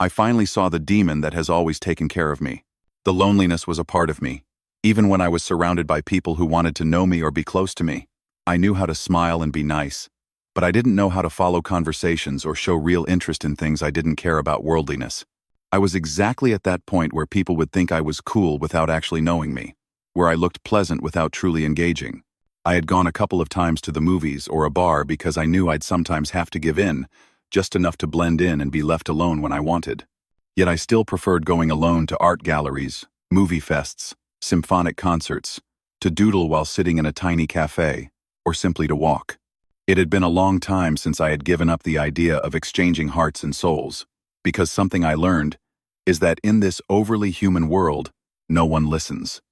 I finally saw the demon that has always taken care of me. The loneliness was a part of me. Even when I was surrounded by people who wanted to know me or be close to me, I knew how to smile and be nice, but I didn't know how to follow conversations or show real interest in things I didn't care about worldliness. I was exactly at that point where people would think I was cool without actually knowing me, where I looked pleasant without truly engaging. I had gone a couple of times to the movies or a bar because I knew I'd sometimes have to give in, just enough to blend in and be left alone when I wanted. Yet I still preferred going alone to art galleries, movie fests, symphonic concerts, to doodle while sitting in a tiny cafe, or simply to walk. It had been a long time since I had given up the idea of exchanging hearts and souls, because something I learned is that in this overly human world, no one listens.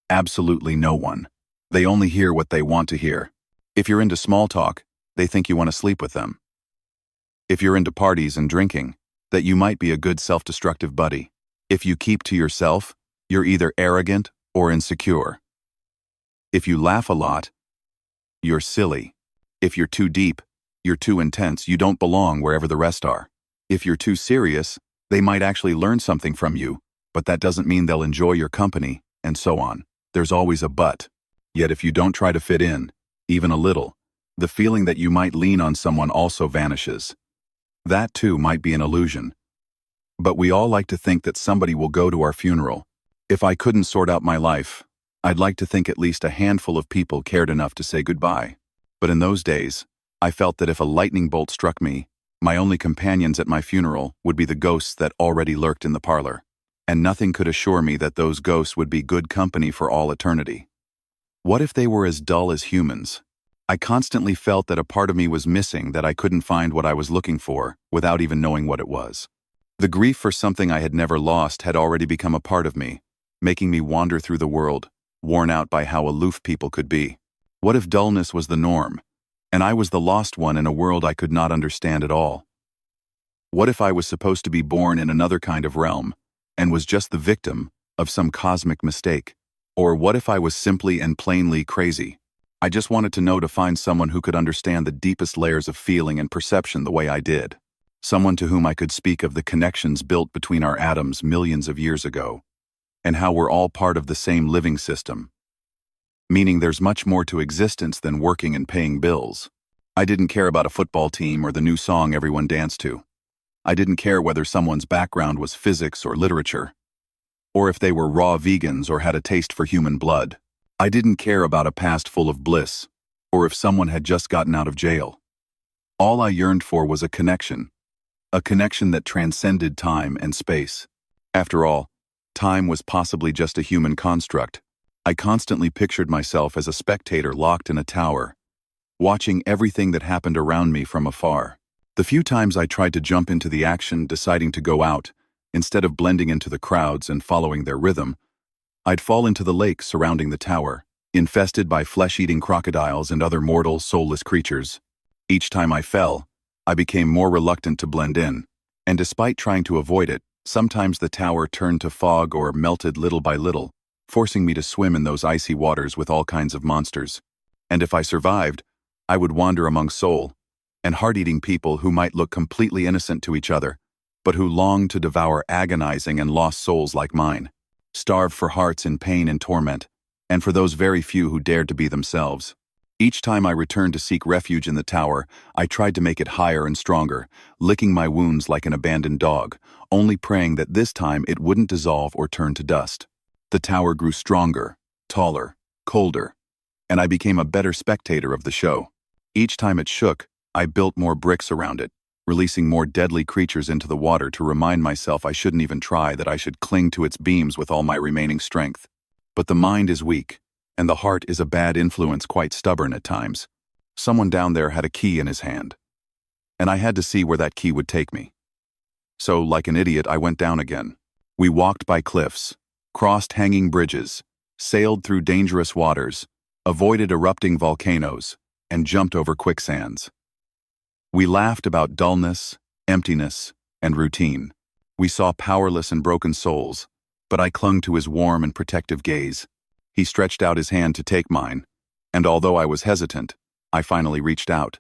Absolutely no one. They only hear what they want to hear. If you're into small talk, they think you want to sleep with them. If you're into parties and drinking, that you might be a good self-destructive buddy. If you keep to yourself, you're either arrogant or insecure. If you laugh a lot, you're silly. If you're too deep, you're too intense, you don't belong wherever the rest are. If you're too serious, they might actually learn something from you, but that doesn't mean they'll enjoy your company, and so on. There's always a but. Yet if you don't try to fit in, even a little, the feeling that you might lean on someone also vanishes. That too might be an illusion. But we all like to think that somebody will go to our funeral. If I couldn't sort out my life, I'd like to think at least a handful of people cared enough to say goodbye. But in those days, I felt that if a lightning bolt struck me, my only companions at my funeral would be the ghosts that already lurked in the parlor. And nothing could assure me that those ghosts would be good company for all eternity. What if they were as dull as humans? I constantly felt that a part of me was missing, that I couldn't find what I was looking for, without even knowing what it was. The grief for something I had never lost had already become a part of me, making me wander through the world, worn out by how aloof people could be. What if dullness was the norm, and I was the lost one in a world I could not understand at all? What if I was supposed to be born in another kind of realm, and was just the victim of some cosmic mistake? Or what if I was simply and plainly crazy? I just wanted to find someone who could understand the deepest layers of feeling and perception the way I did. Someone to whom I could speak of the connections built between our atoms millions of years ago, and how we're all part of the same living system. Meaning there's much more to existence than working and paying bills. I didn't care about a football team or the new song everyone danced to. I didn't care whether someone's background was physics or literature, or if they were raw vegans or had a taste for human blood. I didn't care about a past full of bliss, or if someone had just gotten out of jail. All I yearned for was a connection that transcended time and space. After all, time was possibly just a human construct. I constantly pictured myself as a spectator locked in a tower, watching everything that happened around me from afar. The few times I tried to jump into the action, deciding to go out, instead of blending into the crowds and following their rhythm, I'd fall into the lake surrounding the tower, infested by flesh-eating crocodiles and other mortal, soulless creatures. Each time I fell, I became more reluctant to blend in, and despite trying to avoid it, sometimes the tower turned to fog or melted little by little, forcing me to swim in those icy waters with all kinds of monsters. And if I survived, I would wander among soul and heart-eating people who might look completely innocent to each other, but who longed to devour agonizing and lost souls like mine. Starved for hearts in pain and torment, and for those very few who dared to be themselves. Each time I returned to seek refuge in the tower, I tried to make it higher and stronger, licking my wounds like an abandoned dog, only praying that this time it wouldn't dissolve or turn to dust. The tower grew stronger, taller, colder, and I became a better spectator of the show. Each time it shook, I built more bricks around it, releasing more deadly creatures into the water to remind myself I shouldn't even try, that I should cling to its beams with all my remaining strength. But the mind is weak, and the heart is a bad influence, quite stubborn at times. Someone down there had a key in his hand, and I had to see where that key would take me. So, like an idiot, I went down again. We walked by cliffs, crossed hanging bridges, sailed through dangerous waters, avoided erupting volcanoes, and jumped over quicksands. We laughed about dullness, emptiness, and routine. We saw powerless and broken souls, but I clung to his warm and protective gaze. He stretched out his hand to take mine, and although I was hesitant, I finally reached out.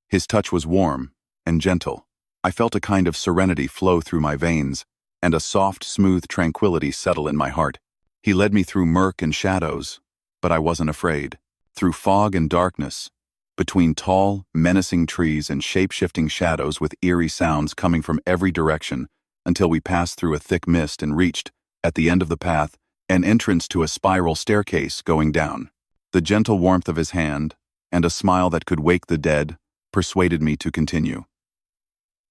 His touch was warm and gentle, I felt a kind of serenity flow through my veins, and a soft, smooth tranquility settle in my heart. He led me through murk and shadows, but I wasn't afraid. Through fog and darkness, between tall, menacing trees and shape-shifting shadows with eerie sounds coming from every direction, until we passed through a thick mist and reached, at the end of the path, an entrance to a spiral staircase going down. The gentle warmth of his hand, and a smile that could wake the dead, persuaded me to continue.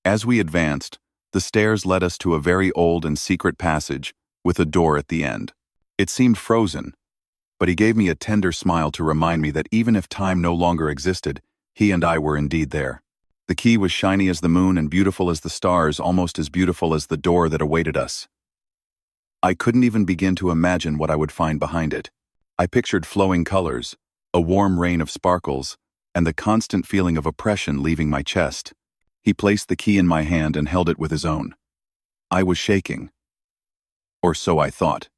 As we advanced, the stairs led us to a very old and secret passage with a door at the end. It seemed frozen, but he gave me a tender smile to remind me that even if time no longer existed, he and I were indeed there. The key was shiny as the moon and beautiful as the stars, almost as beautiful as the door that awaited us. I couldn't even begin to imagine what I would find behind it. I pictured flowing colors, a warm rain of sparkles, and the constant feeling of oppression leaving my chest. He placed the key in my hand and held it with his own. I was shaking. Or so I thought.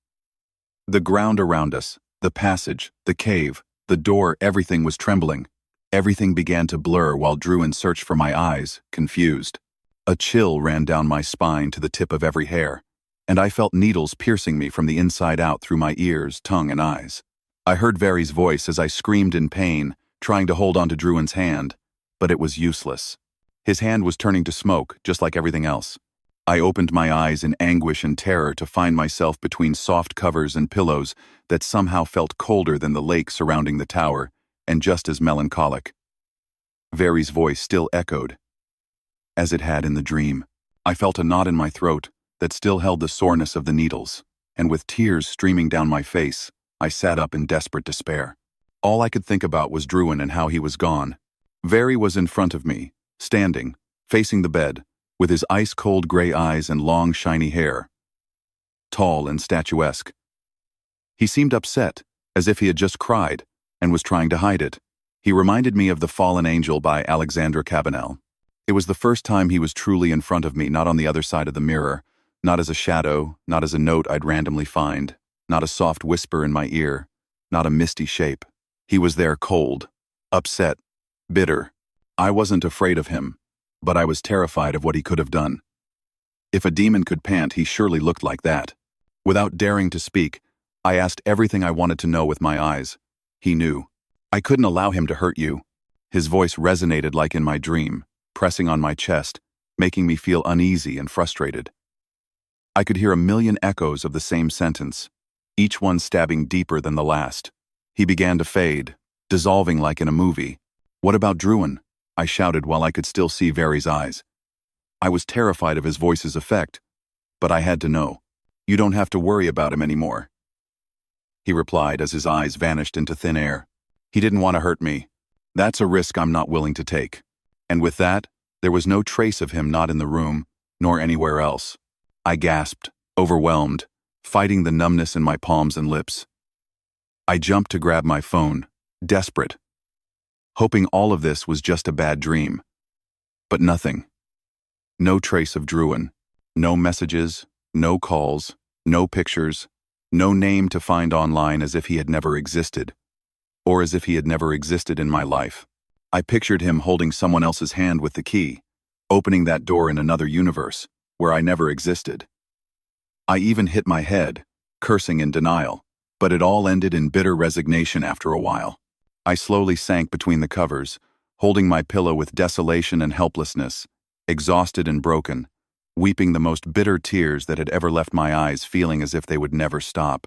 The ground around us, the passage, the cave, the door, everything was trembling. Everything began to blur while Druin searched for my eyes, confused. A chill ran down my spine to the tip of every hair, and I felt needles piercing me from the inside out through my ears, tongue, and eyes. I heard Vari's voice as I screamed in pain, trying to hold onto Druin's hand, but it was useless. His hand was turning to smoke, just like everything else. I opened my eyes in anguish and terror to find myself between soft covers and pillows that somehow felt colder than the lake surrounding the tower, and just as melancholic. Vari's voice still echoed, as it had in the dream. I felt a knot in my throat that still held the soreness of the needles, and with tears streaming down my face, I sat up in desperate despair. All I could think about was Druin and how he was gone. Vari was in front of me, standing, facing the bed, with his ice-cold gray eyes and long, shiny hair. Tall and statuesque. He seemed upset, as if he had just cried, and was trying to hide it. He reminded me of The Fallen Angel by Alexandre Cabanel. It was the first time he was truly in front of me, not on the other side of the mirror, not as a shadow, not as a note I'd randomly find, not a soft whisper in my ear, not a misty shape. He was there cold, upset, bitter. I wasn't afraid of him, but I was terrified of what he could have done. If a demon could pant, he surely looked like that. Without daring to speak, I asked everything I wanted to know with my eyes. He knew. I couldn't allow him to hurt you. His voice resonated like in my dream, pressing on my chest, making me feel uneasy and frustrated. I could hear a million echoes of the same sentence, each one stabbing deeper than the last. He began to fade, dissolving like in a movie. "What about Druin?" I shouted while I could still see Vari's eyes. I was terrified of his voice's effect, but I had to know. "You don't have to worry about him anymore," he replied as his eyes vanished into thin air. "He didn't want to hurt me. That's a risk I'm not willing to take." And with that, there was no trace of him, not in the room, nor anywhere else. I gasped, overwhelmed, fighting the numbness in my palms and lips. I jumped to grab my phone, desperate, hoping all of this was just a bad dream. But nothing. No trace of Druin. No messages, no calls, no pictures, no name to find online, as if he had never existed. Or as if he had never existed in my life. I pictured him holding someone else's hand with the key, opening that door in another universe, where I never existed. I even hit my head, cursing in denial, but it all ended in bitter resignation after a while. I slowly sank between the covers, holding my pillow with desolation and helplessness, exhausted and broken, weeping the most bitter tears that had ever left my eyes, feeling as if they would never stop.